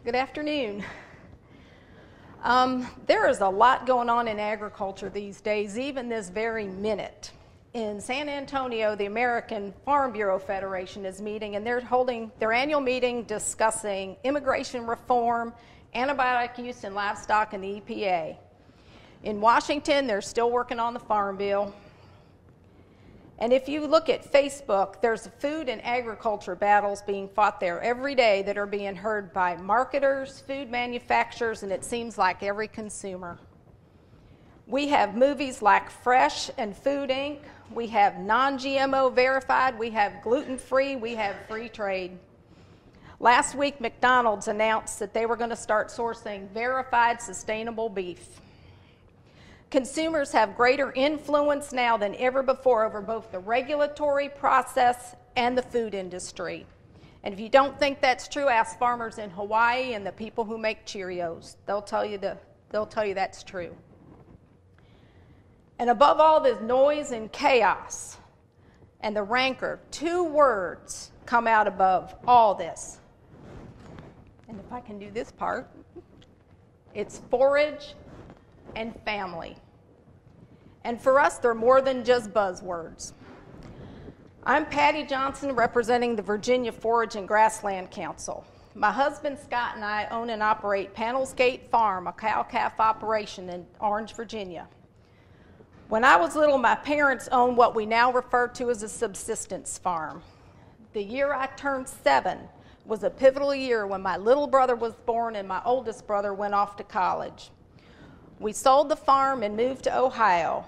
Good afternoon. There is a lot going on in agriculture these days, even this very minute. In San Antonio, the American Farm Bureau Federation is meeting, and they're holding their annual meeting discussing immigration reform, antibiotic use in livestock, and the EPA. In Washington, they're still working on the Farm Bill. And if you look at Facebook, there's food and agriculture battles being fought there every day that are being heard by marketers, food manufacturers, and it seems like every consumer. We have movies like Fresh and Food Inc. We have non-GMO verified. We have gluten-free. We have free trade. Last week, McDonald's announced that they were going to start sourcing verified sustainable beef. Consumers have greater influence now than ever before over both the regulatory process and the food industry. And if you don't think that's true, ask farmers in Hawaii and the people who make Cheerios. They'll tell you that's true. And above all this noise and chaos and the rancor, two words come out above all this. And if I can do this part, it's forage and family. And for us, they're more than just buzzwords. I'm Patty Johnson, representing the Virginia Forage and Grassland Council. My husband Scott and I own and operate Panels Gate Farm, a cow-calf operation in Orange, Virginia. When I was little, my parents owned what we now refer to as a subsistence farm. The year I turned 7 was a pivotal year when my little brother was born and my oldest brother went off to college. We sold the farm and moved to Ohio.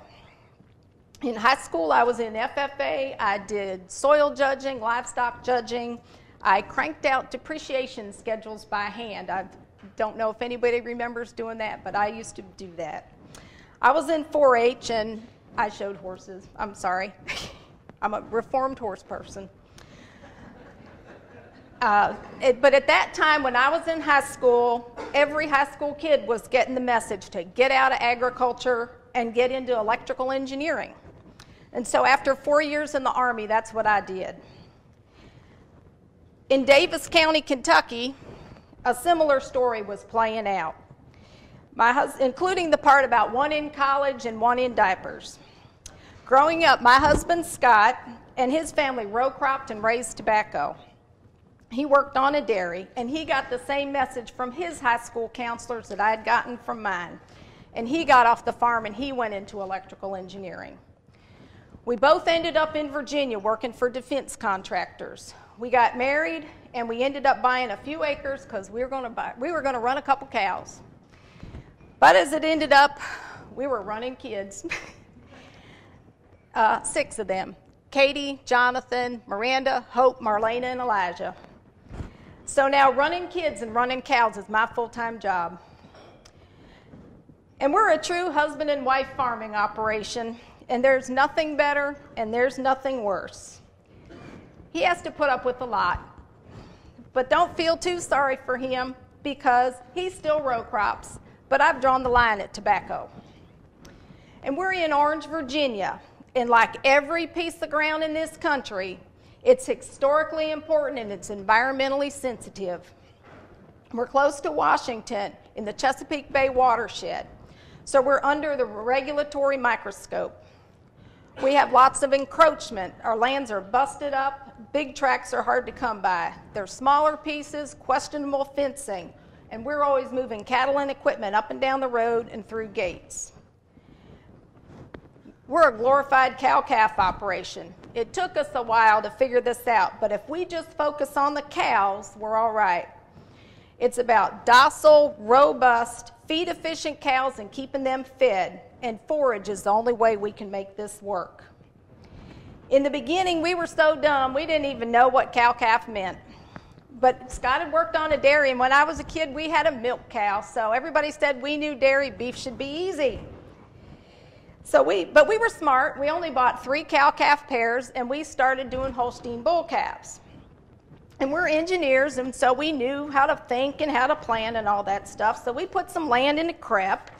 In high school, I was in FFA. I did soil judging, livestock judging. I cranked out depreciation schedules by hand. I don't know if anybody remembers doing that, but I used to do that. I was in 4-H and I showed horses. I'm sorry. I'm a reformed horse person. But at that time, when I was in high school, every high school kid was getting the message to get out of agriculture and get into electrical engineering. And so after 4 years in the Army, that's what I did. In Davis County, Kentucky, a similar story was playing out, including the part about one in college and one in diapers. Growing up, my husband Scott and his family row cropped and raised tobacco. He worked on a dairy, and he got the same message from his high school counselors that I had gotten from mine. And he got off the farm and he went into electrical engineering. We both ended up in Virginia working for defense contractors. We got married and we ended up buying a few acres because we were going to run a couple cows. But as it ended up, we were running kids. 6 of them: Katie, Jonathan, Miranda, Hope, Marlena, and Elijah. So now running kids and running cows is my full-time job. And we're a true husband and wife farming operation, and there's nothing better and there's nothing worse. He has to put up with a lot, but don't feel too sorry for him because he still row crops, but I've drawn the line at tobacco. And we're in Orange, Virginia, and like every piece of ground in this country, it's historically important and it's environmentally sensitive. We're close to Washington in the Chesapeake Bay watershed, so we're under the regulatory microscope. We have lots of encroachment. Our lands are busted up. Big tracts are hard to come by. They're smaller pieces, questionable fencing, and we're always moving cattle and equipment up and down the road and through gates. We're a glorified cow-calf operation. It took us a while to figure this out, but if we just focus on the cows, we're all right. It's about docile, robust, feed-efficient cows and keeping them fed, and forage is the only way we can make this work. In the beginning, we were so dumb, we didn't even know what cow-calf meant. But Scott had worked on a dairy, and when I was a kid, we had a milk cow, so everybody said we knew dairy beef should be easy. But we were smart. We only bought 3 cow-calf pairs, and we started doing Holstein bull calves. And we're engineers, and so we knew how to think and how to plan and all that stuff. So we put some land into crep,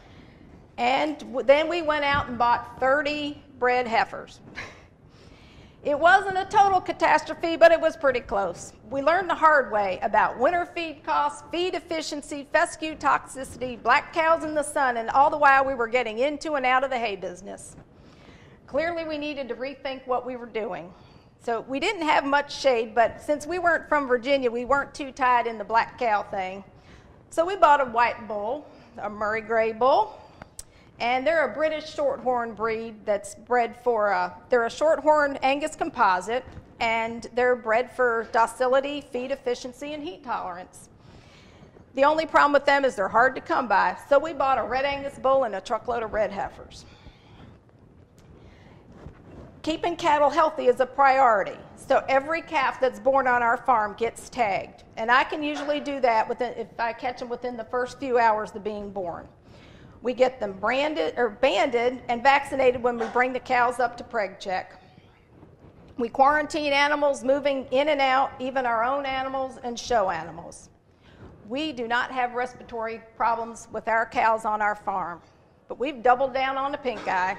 and then we went out and bought 30 bred heifers. It wasn't a total catastrophe, but it was pretty close. We learned the hard way about winter feed costs, feed efficiency, fescue toxicity, black cows in the sun, and all the while we were getting into and out of the hay business. Clearly, we needed to rethink what we were doing. So we didn't have much shade, but since we weren't from Virginia, we weren't too tied in the black cow thing. So we bought a white bull, a Murray Grey bull, and they're a British shorthorn breed that's bred for, they're a shorthorn Angus composite, and they're bred for docility, feed efficiency, and heat tolerance. The only problem with them is they're hard to come by, so we bought a red Angus bull and a truckload of red heifers. Keeping cattle healthy is a priority, so every calf that's born on our farm gets tagged, and I can usually do that if I catch them within the first few hours of being born. We get them branded or banded and vaccinated when we bring the cows up to preg check. We quarantine animals moving in and out, even our own animals and show animals. We do not have respiratory problems with our cows on our farm, but we've doubled down on the pink eye.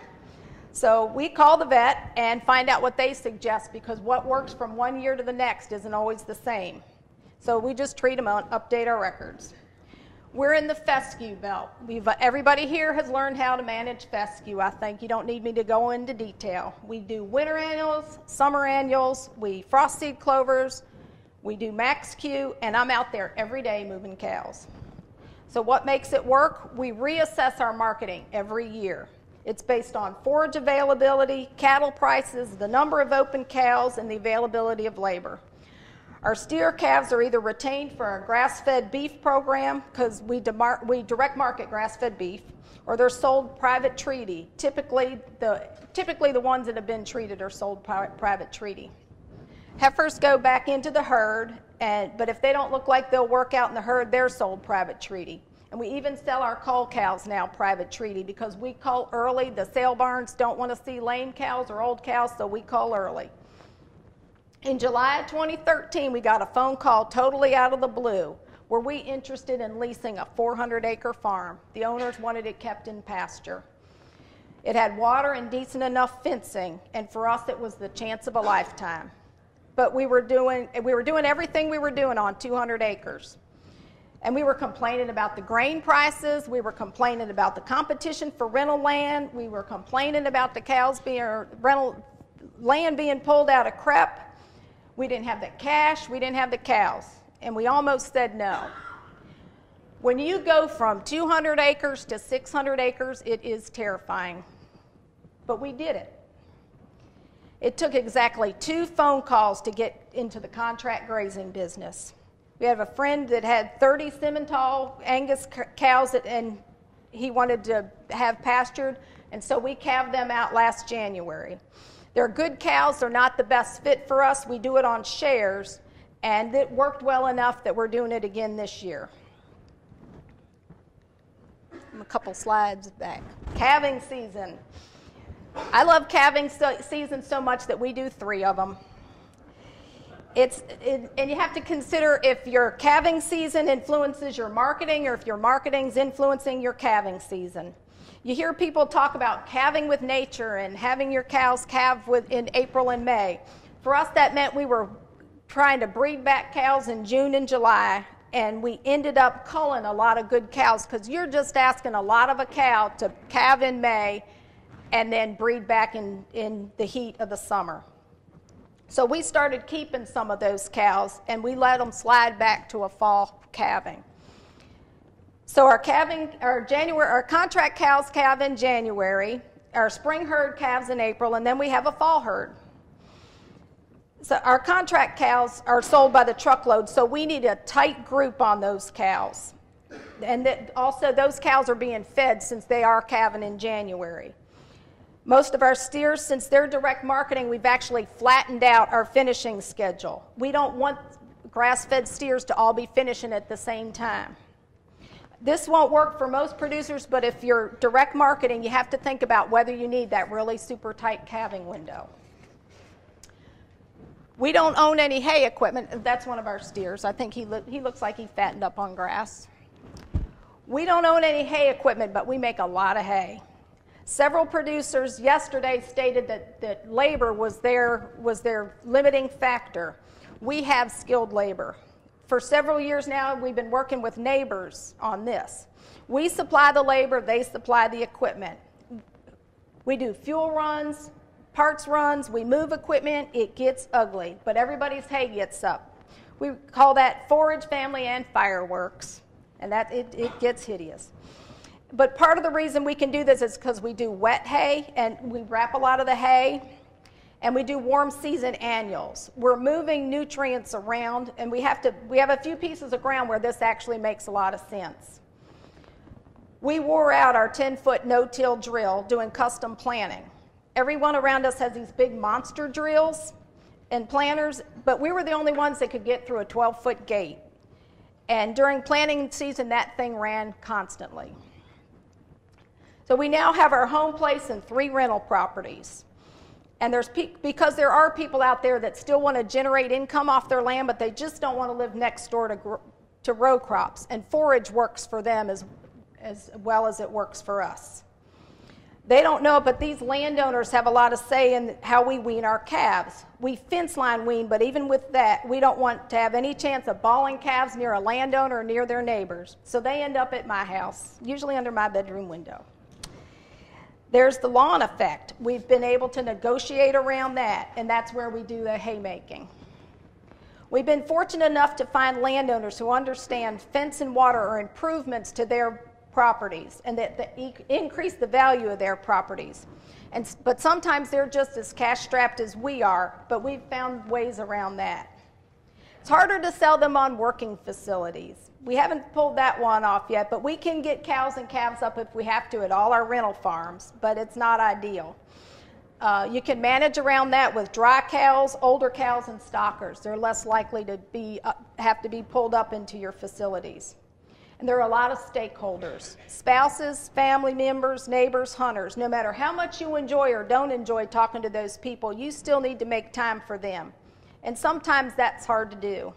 So we call the vet and find out what they suggest, because what works from one year to the next isn't always the same. So we just treat them and update our records. We're in the fescue belt. Everybody here has learned how to manage fescue. I think you don't need me to go into detail. We do winter annuals, summer annuals, we frost seed clovers, we do max Q, and I'm out there every day moving cows. So what makes it work? We reassess our marketing every year. It's based on forage availability, cattle prices, the number of open cows, and the availability of labor. Our steer calves are either retained for our grass-fed beef program, because we direct market grass-fed beef, or they're sold private treaty. Typically the ones that have been treated are sold private treaty. Heifers go back into the herd, but if they don't look like they'll work out in the herd, they're sold private treaty. And we even sell our cull cows now private treaty, because we cull early. The sale barns don't want to see lame cows or old cows, so we cull early. In July of 2013, we got a phone call totally out of the blue. Were we interested in leasing a 400-acre farm? The owners wanted it kept in pasture. It had water and decent enough fencing, and for us it was the chance of a lifetime. But we were doing everything we were doing on 200 acres. And we were complaining about the grain prices, we were complaining about the competition for rental land, we were complaining about the cows land being pulled out of crep. We didn't have the cash, we didn't have the cows, and we almost said no. When you go from 200 acres to 600 acres, it is terrifying. But we did it. It took exactly 2 phone calls to get into the contract grazing business. We have a friend that had 30 Simmental Angus cows and he wanted to have pastured, and so we calved them out last January. They're good cows, they're not the best fit for us. We do it on shares, and it worked well enough that we're doing it again this year. I'm a couple slides back. Calving season. I love calving season so much that we do 3 of them. And you have to consider if your calving season influences your marketing, or if your marketing's influencing your calving season. You hear people talk about calving with nature and having your cows calve in April and May. For us, that meant we were trying to breed back cows in June and July, and we ended up culling a lot of good cows, because you're just asking a lot of a cow to calve in May and then breed back in the heat of the summer. So we started keeping some of those cows, and we let them slide back to a fall calving. So our contract cows calve in January, our spring herd calves in April, and then we have a fall herd. So our contract cows are sold by the truckload, so we need a tight group on those cows. And also those cows are being fed since they are calving in January. Most of our steers, since they're direct marketing, we've actually flattened out our finishing schedule. We don't want grass-fed steers to all be finishing at the same time. This won't work for most producers, but if you're direct marketing, you have to think about whether you need that really super tight calving window. We don't own any hay equipment. That's one of our steers. I think he looks like he fattened up on grass. We don't own any hay equipment, but we make a lot of hay. Several producers yesterday stated that labor was their limiting factor. We have skilled labor. For several years now, we've been working with neighbors on this. We supply the labor, they supply the equipment. We do fuel runs, parts runs, we move equipment, it gets ugly, but everybody's hay gets up. We call that forage, family, and fireworks, and that it gets hideous. But part of the reason we can do this is because we do wet hay, and we wrap a lot of the hay, and we do warm season annuals. We're moving nutrients around, and we have a few pieces of ground where this actually makes a lot of sense. We wore out our 10-foot no-till drill doing custom planting. Everyone around us has these big monster drills and planters, but we were the only ones that could get through a 12-foot gate. And during planting season, that thing ran constantly. So we now have our home place and 3 rental properties. And because there are people out there that still want to generate income off their land, but they just don't want to live next door to row crops. And forage works for them as well as it works for us. They don't know, but these landowners have a lot of say in how we wean our calves. We fence line wean, but even with that, we don't want to have any chance of balling calves near a landowner or near their neighbors. So they end up at my house, usually under my bedroom window. There's the lawn effect. We've been able to negotiate around that, and that's where we do the haymaking. We've been fortunate enough to find landowners who understand fence and water are improvements to their properties and that increase the value of their properties. But sometimes they're just as cash-strapped as we are, but we've found ways around that. It's harder to sell them on working facilities. We haven't pulled that one off yet, but we can get cows and calves up if we have to at all our rental farms, but it's not ideal. You can manage around that with dry cows, older cows, and stockers. They're less likely to have to be pulled up into your facilities. And there are a lot of stakeholders, spouses, family members, neighbors, hunters. No matter how much you enjoy or don't enjoy talking to those people, you still need to make time for them. And sometimes that's hard to do.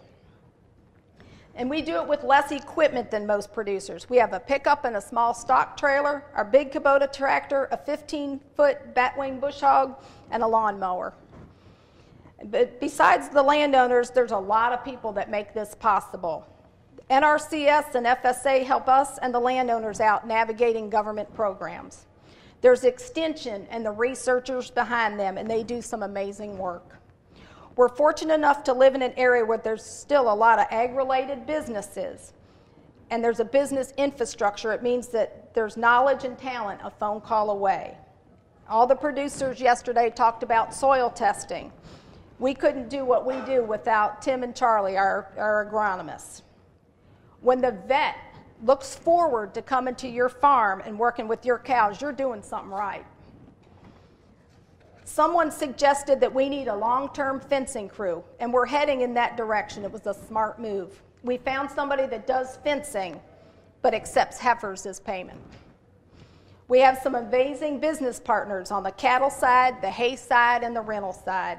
And we do it with less equipment than most producers. We have a pickup and a small stock trailer, our big Kubota tractor, a 15-foot batwing bush hog, and a lawnmower. But besides the landowners, there's a lot of people that make this possible. NRCS and FSA help us and the landowners out navigating government programs. There's Extension and the researchers behind them, and they do some amazing work. We're fortunate enough to live in an area where there's still a lot of ag-related businesses, and there's a business infrastructure. It means that there's knowledge and talent a phone call away. All the producers yesterday talked about soil testing. We couldn't do what we do without Tim and Charlie, our agronomists. When the vet looks forward to coming to your farm and working with your cows, you're doing something right. Someone suggested that we need a long-term fencing crew, and we're heading in that direction. It was a smart move. We found somebody that does fencing, but accepts heifers as payment. We have some amazing business partners on the cattle side, the hay side, and the rental side.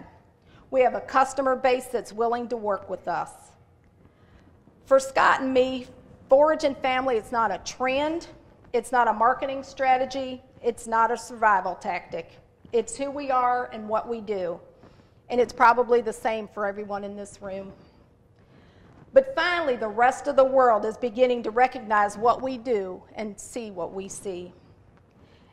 We have a customer base that's willing to work with us. For Scott and me, forage and family, it's not a trend, it's not a marketing strategy, it's not a survival tactic. It's who we are and what we do. And it's probably the same for everyone in this room. But finally, the rest of the world is beginning to recognize what we do and see what we see.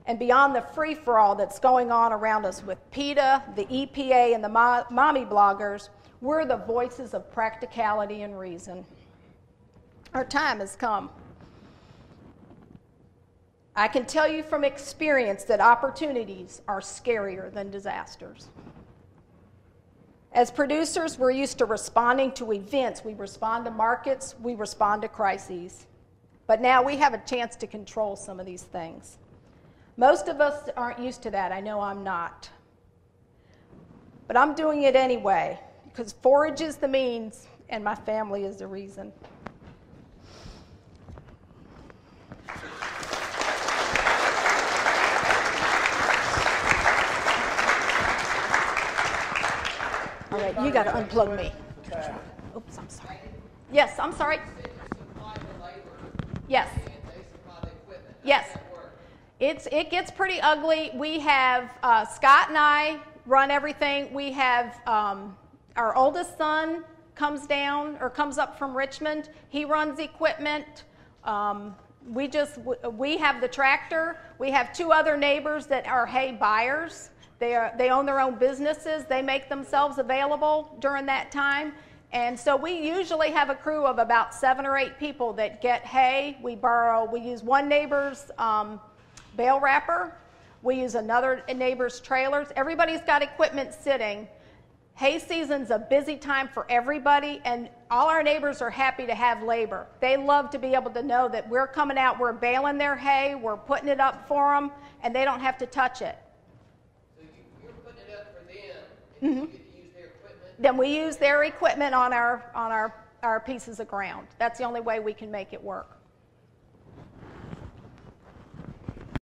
And beyond the free-for-all that's going on around us with PETA, the EPA, and the mommy bloggers, we're the voices of practicality and reason. Our time has come. I can tell you from experience that opportunities are scarier than disasters. As producers, we're used to responding to events. We respond to markets. We respond to crises. But now we have a chance to control some of these things. Most of us aren't used to that. I know I'm not. But I'm doing it anyway because forage is the means and my family is the reason. All right, you got to unplug me. Oops, I'm sorry. Yes, I'm sorry. Yes. Yes. It gets pretty ugly. We have Scott and I run everything. We have our oldest son comes up from Richmond. He runs equipment. We have the tractor. We have 2 other neighbors that are hay buyers. They own their own businesses. They make themselves available during that time. And so we usually have a crew of about 7 or 8 people that get hay. We use one neighbor's bale wrapper. We use another neighbor's trailers. Everybody's got equipment sitting. Hay season's a busy time for everybody, and all our neighbors are happy to have labor. They love to be able to know that we're coming out, we're baling their hay, we're putting it up for them, and they don't have to touch it. So you're putting it up for them, and you get to use their equipment? Then we use their equipment on our pieces of ground. That's the only way we can make it work.